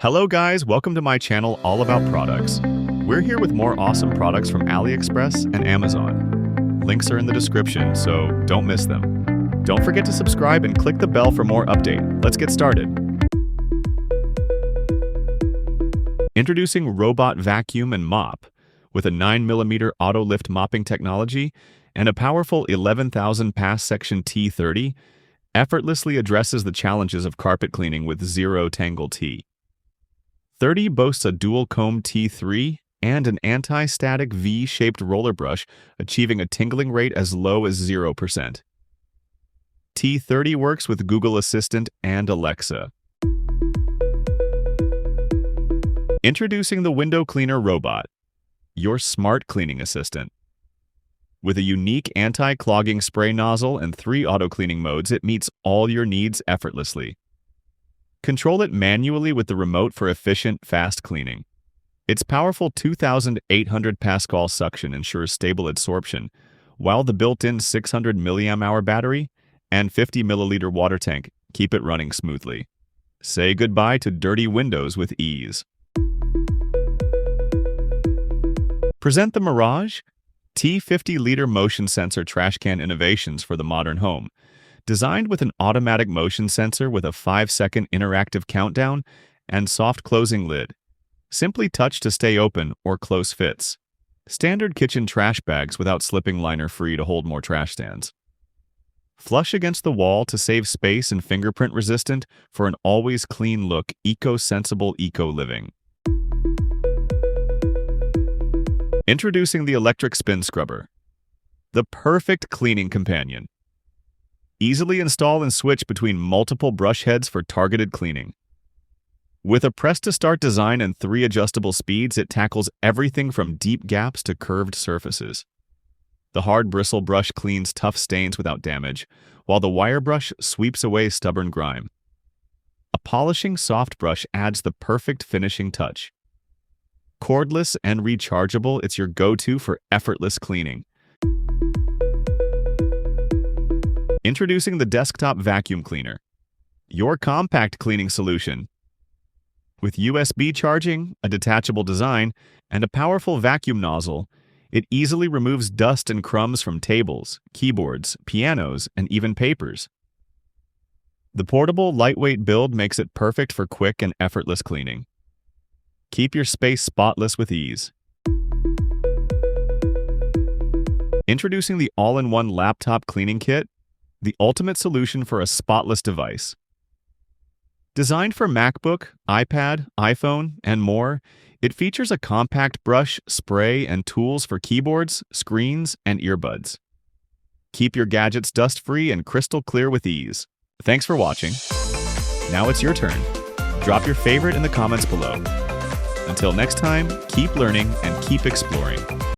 Hello guys, welcome to my channel all about products. We're here with more awesome products from AliExpress and Amazon. Links are in the description, so don't miss them. Don't forget to subscribe and click the bell for more update. Let's get started. Introducing Robot Vacuum and Mop with a 9mm auto lift mopping technology and a powerful 11,000 pass section T30, effortlessly addresses the challenges of carpet cleaning with zero tangle T. 30 boasts a dual-comb T3 and an anti-static V-shaped roller brush, achieving a tingling rate as low as 0%. T30 works with Google Assistant and Alexa. Introducing the Window Cleaner Robot, your smart cleaning assistant. With a unique anti-clogging spray nozzle and 3 auto-cleaning modes, it meets all your needs effortlessly. Control it manually with the remote for efficient, fast cleaning. Its powerful 2,800 Pascal suction ensures stable absorption, while the built-in 600 mAh battery and 50 milliliter water tank keep it running smoothly. Say goodbye to dirty windows with ease. Present the Mirage T50-liter motion sensor trash can innovations for the modern home. Designed with an automatic motion sensor with a 5-second interactive countdown and soft closing lid. Simply touch to stay open or close fits. Standard kitchen trash bags without slipping liner free to hold more trash stands. Flush against the wall to save space and fingerprint resistant for an always clean look, eco-sensible eco-living. Introducing the electric spin scrubber. The perfect cleaning companion. Easily install and switch between multiple brush heads for targeted cleaning. With a press-to-start design and 3 adjustable speeds, it tackles everything from deep gaps to curved surfaces. The hard bristle brush cleans tough stains without damage, while the wire brush sweeps away stubborn grime. A polishing soft brush adds the perfect finishing touch. Cordless and rechargeable, it's your go-to for effortless cleaning. Introducing the Desktop Vacuum Cleaner, your compact cleaning solution. With USB charging, a detachable design, and a powerful vacuum nozzle, it easily removes dust and crumbs from tables, keyboards, pianos, and even papers. The portable, lightweight build makes it perfect for quick and effortless cleaning. Keep your space spotless with ease. Introducing the all-in-one laptop cleaning kit, the ultimate solution for a spotless device. Designed for MacBook, iPad, iPhone, and more, it features a compact brush, spray, and tools for keyboards, screens, and earbuds. Keep your gadgets dust-free and crystal clear with ease. Thanks for watching. Now it's your turn. Drop your favorite in the comments below. Until next time, keep learning and keep exploring.